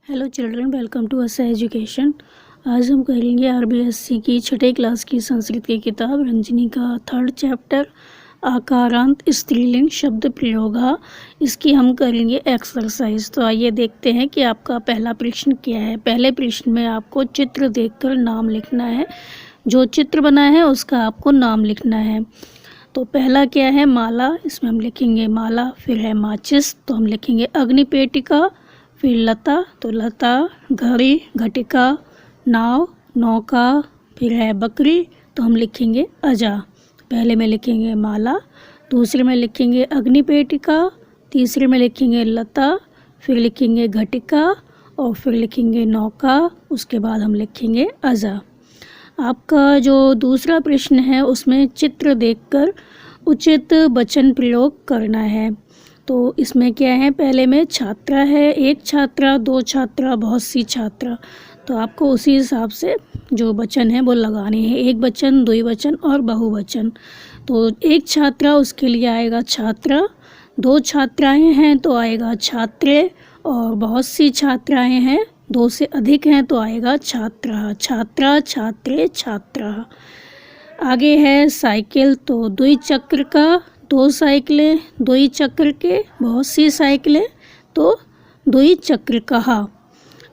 Hello children, welcome to असा education. आज हम करेंगे आरबीएससी की छठे क्लास की संस्कृत की किताब रंजनी का थर्ड चैप्टर आकारांत स्त्रीलिंग शब्द प्रयोगा। इसकी हम करेंगे एक्सरसाइज। तो आइए देखते हैं कि आपका पहला प्रश्न क्या है। पहले प्रश्न में आपको चित्र देखकर नाम लिखना है। जो चित्र बना है उसका आपको नाम लिखना है। तो पहला क्या है, माला। इसमें हम लिखेंगे माला। फिर है माचिस, तो हम लिखेंगे अग्निपेटिका। फिर लता, तो लता। घड़ी, घटिका। नाव, नौका। फिर है बकरी, तो हम लिखेंगे अजा। पहले में लिखेंगे माला, दूसरे में लिखेंगे अग्निपेटिका, तीसरे में लिखेंगे लता, फिर लिखेंगे घटिका और फिर लिखेंगे नौका। उसके बाद हम लिखेंगे अजा। आपका जो दूसरा प्रश्न है उसमें चित्र देखकर उचित वचन प्रयोग करना है। तो इसमें क्या है, पहले में छात्रा है, एक छात्रा, दो छात्रा, बहुत सी छात्रा। तो आपको उसी हिसाब से जो वचन है वो लगाने हैं, एक वचन, द्विवचन और बहुवचन। तो एक छात्रा, उसके लिए आएगा छात्रा। दो छात्राएं हैं तो आएगा छात्रे। और बहुत सी छात्राएं हैं, दो से अधिक हैं तो आएगा छात्रा, छात्रा, छात्रे, छात्रा। आगे है साइकिल, तो द्विचक्र का, दो साइकिलें, द्विचक्र के, बहुत सी साइकिलें, तो द्विचक्र कहा।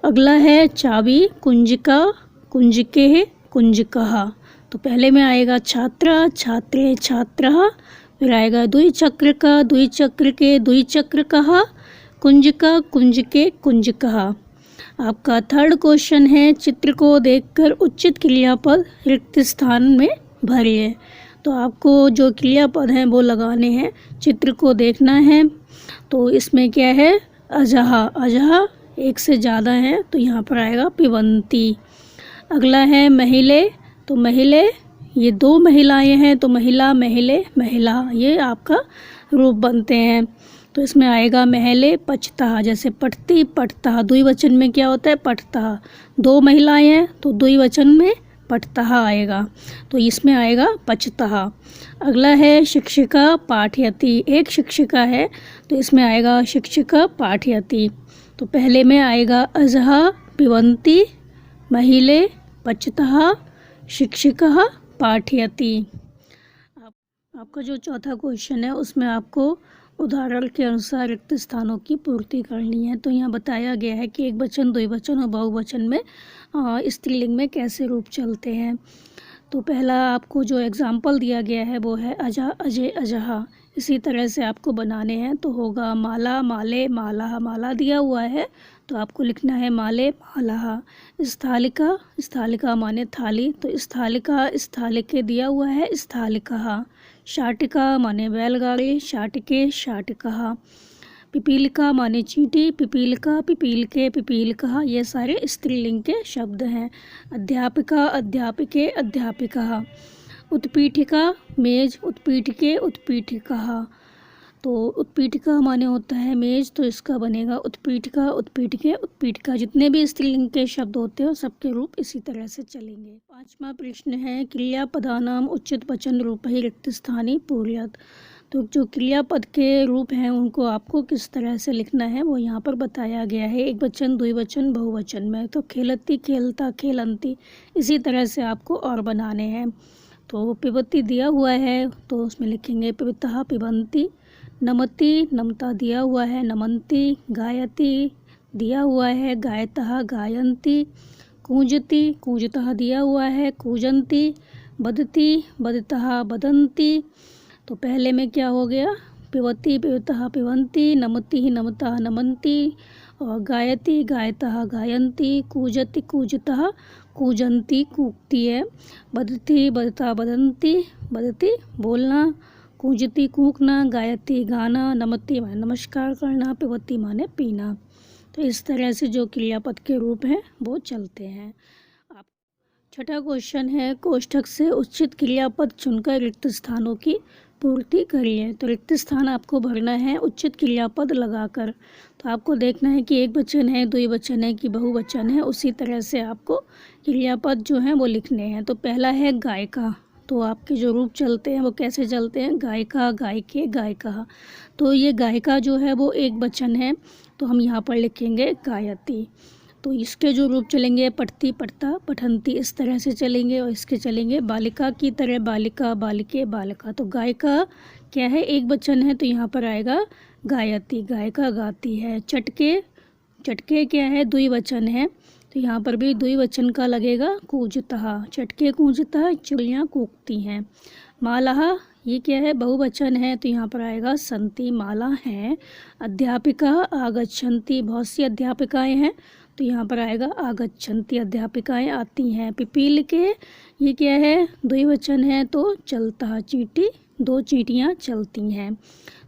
अगला है चाबी, कुंजिका, कुंजिके, कुंजकहा। तो पहले में आएगा छात्रा, छात्रे, छात्रा। फिर आएगा द्विचक्र का, द्विचक्र के, द्विचक्र कहा, कुंजिका, कुंजके, कुंजकहा। आपका थर्ड क्वेश्चन है, चित्र को देखकर उचित क्रियापद रिक्त स्थान में भरिए। तो आपको जो क्रियापद हैं वो लगाने हैं, चित्र को देखना है। तो इसमें क्या है, अजहा, अजहा एक से ज़्यादा है तो यहाँ पर आएगा पिबंती। अगला है महिले, तो महिले ये दो महिलाएं हैं तो महिला, महिले, महिला, ये आपका रूप बनते हैं। तो इसमें आएगा महले, पचता, जैसे पटती, पटता। द्विवचन में क्या होता है, पटता। दो महिलाएं हैं तो द्विवचन में पटता आएगा, तो इसमें आएगा पचता। अगला है शिक्षिका, पाठयति, एक शिक्षिका है तो इसमें आएगा शिक्षिका, पाठयति। तो पहले में आएगा अजहा, पिबंती, महिले, पचता, शिक्षिका, पाठयति। आपका जो चौथा क्वेश्चन है उसमें आपको उदाहरण के अनुसार रिक्त स्थानों की पूर्ति करनी है। तो यहाँ बताया गया है कि एक वचन, द्विवचन और बहुवचन में स्त्रीलिंग में कैसे रूप चलते हैं। तो पहला आपको जो एग्जाम्पल दिया गया है वो है अजा, अजय, अजहा। इसी तरह से आपको बनाने हैं। तो होगा माला, माले, माला। माला दिया हुआ है तो आपको लिखना है माले, माला। स्थालिका, स्थालिका माने थाली, तो स्थालिका, स्थालिके दिया हुआ है, स्थालिका। शाटिका माने बैलगाड़ी, शाटिके, शाटिका। पिपीलिका माने चींटी, पिपीलिका, पिपीलके, पिपीलका। ये सारे स्त्रीलिंग के शब्द हैं। अध्यापिका, अध्यापिके, अध्यापिका। उत्पीठिका मेज, उत्पीठिके, उत्पीठिका। तो उत्पीठिका माने होता है मेज, तो इसका बनेगा उत्पीठिका, उत्पीठिके, उत्पीठिका। जितने भी स्त्रीलिंग के शब्द होते हैं सबके रूप इसी तरह से चलेंगे। पांचवा प्रश्न है, क्रियापदानाम उचित वचन रूप ही रिक्त स्थानी पूर्यत। तो जो क्रियापद के रूप हैं उनको आपको किस तरह से लिखना है वो यहाँ पर बताया गया है, एक वचन, द्विवचन, बहुवचन में। तो खेलती, खेलता, खेलंती, इसी तरह से आपको और बनाने हैं। तो पिबती दिया हुआ है तो उसमें लिखेंगे पिबता, पिबंती। नमति, नमता दिया हुआ है, नमंती। गायती दिया हुआ है, गायतः, गायंती। कूजती, कूजतः दिया हुआ है, कूजंती। बदती, बदतः, बदंती। तो पहले में क्या हो गया, पिबती, पिबतः, पिबंती। नमति, नमतः, नमंती। और गायती, गायतः, गायंती। कूजति, कूजतः, कूजंती, कूकती है। बदती, बदता, बदंती, बदती बोलना। कूजती कूकना, गायती गाना, नमति माने नमस्कार करना, पिबती माने पीना। तो इस तरह से जो क्रियापद के रूप हैं वो चलते हैं। आप छठा क्वेश्चन है, कोष्ठक से उचित क्रियापद चुनकर रिक्त स्थानों की पूर्ति करिए। तो रिक्त स्थान आपको भरना है उचित क्रियापद लगाकर। तो आपको देखना है कि एक वचन है, द्विवचन है कि बहुवचन है, उसी तरह से आपको क्रियापद जो हैं वो लिखने हैं। तो पहला है गायिका, तो आपके जो रूप चलते हैं वो कैसे चलते हैं, गायिका, गायके, गायिका। तो ये गायिका जो है वो एक वचन है तो हम यहाँ पर लिखेंगे गायती। तो इसके जो रूप चलेंगे पठती, पठता, पठंती, इस तरह से चलेंगे। और इसके चलेंगे बालिका की तरह बालिका, बालिके, बालका। तो गायिका क्या है, एक वचन है तो यहाँ पर आएगा गायती, गायिका गाती है। चटके, चटके क्या है, द्विवचन है तो यहाँ पर भी द्विवचन का लगेगा कूजतः, चटके कूजतः, चिड़ियाँ कूकती हैं। माला, ये क्या है, बहुवचन है तो यहाँ पर आएगा संति, माला है। अध्यापिका आगच्छन्ति, बहुत सी अध्यापिकाएं हैं तो यहाँ पर आएगा आगच्छन्ति, अध्यापिकाएं आती हैं। पिपील के, ये क्या है, द्विवचन है तो चलता, चींटी, दो चींटियाँ चलती हैं।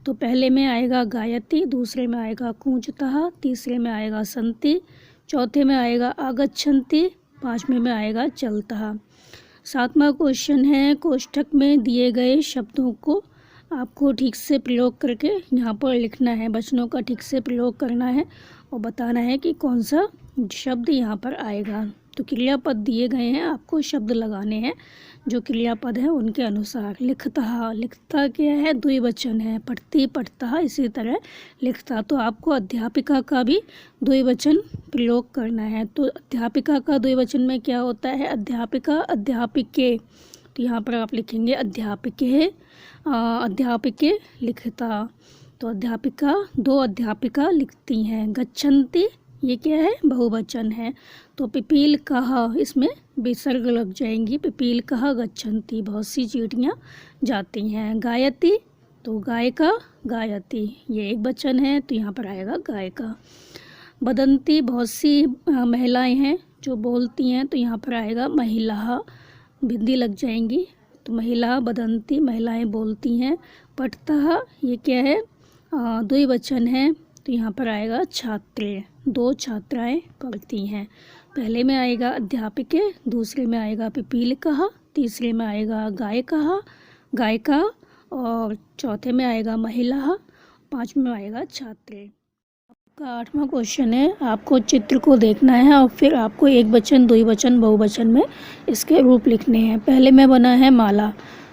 तो पहले में आएगा गायती, दूसरे में आएगा कूजतः, तीसरे में आएगा संति, चौथे में आएगा आगच्छन्ति, पाँचवें में आएगा चलता। 7वां क्वेश्चन है, कोष्ठक में दिए गए शब्दों को आपको ठीक से प्रयोग करके यहाँ पर लिखना है, वचनों का ठीक से प्रयोग करना है और बताना है कि कौन सा शब्द यहाँ पर आएगा। तो क्रियापद दिए गए हैं, आपको शब्द लगाने हैं जो क्रियापद है उनके अनुसार। लिखता, लिखता क्या है, द्विवचन है। पठती, पठता, इसी तरह लिखता। तो आपको अध्यापिका का भी द्विवचन प्रयोग करना है। तो अध्यापिका का द्विवचन में क्या होता है, अध्यापिका, अध्यापिके। तो यहाँ पर आप लिखेंगे अध्यापिके, अध्यापिके, लिखता। तो अध्यापिका, दो अध्यापिका लिखती हैं। गच्छन्ति, ये क्या है, बहुवचन है। तो पिपील कहा, इसमें विसर्ग लग जाएंगी। पिपील कहा गच्छन्ति, बहुत सी चींटियाँ जाती हैं। गायती, तो गायिका, गायती, ये एक वचन है तो यहाँ पर आएगा गायिका। बदंती, बहुत सी महिलाएं हैं जो बोलती हैं तो यहाँ पर आएगा महिला, बिंदी लग जाएंगी। तो महिला, बदंती, महिलाएं बोलती हैं। पठतः, ये क्या है, द्विवचन है तो यहाँ पर आएगा छात्रे, दो छात्राएं पढ़ती हैं। पहले में आएगा अध्यापिके, दूसरे में आएगा पिपीलिका, तीसरे में आएगा गायिका, गायिका और चौथे में आएगा महिला, पाँचवें में आएगा छात्रे। आपका 8वां क्वेश्चन है, आपको चित्र को देखना है और फिर आपको एक वचन, द्विवचन, बहुवचन में इसके रूप लिखने हैं। पहले में बना है माला,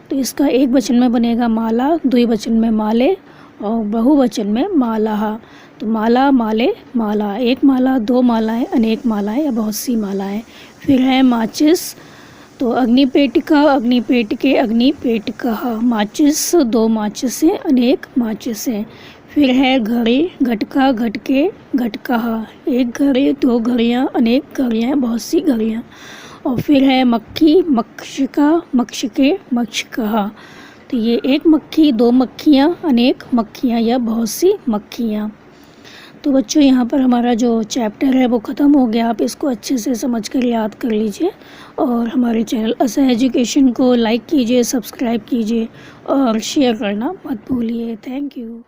तो इसका एक वचन में बनेगा माला, द्विवचन में माले और बहुवचन में माला। तो माला, माले, माला, एक माला, दो मालाएं, अनेक मालाएं या बहुत सी मालाएं। फिर है माचिस, तो अग्निपेटिका, अग्निपेटिके, अग्निपेटिका। माचिस, दो माचिसें, अनेक माचिसें। फिर है घड़ी, घटका, घटके, घटका, एक घड़ी, दो घड़ियाँ, अनेक घड़ियाँ, बहुत सी घड़ियाँ। और फिर है मक्खी, मक्षिका, मक्षिके, मक्षिका। तो ये एक मक्खी, दो मक्खियाँ, अनेक मक्खियाँ या बहुत सी मक्खियाँ। तो बच्चों यहाँ पर हमारा जो चैप्टर है वो ख़त्म हो गया। आप इसको अच्छे से समझ कर याद कर लीजिए और हमारे चैनल असह एजुकेशन को लाइक कीजिए, सब्सक्राइब कीजिए और शेयर करना मत भूलिए। Thank you.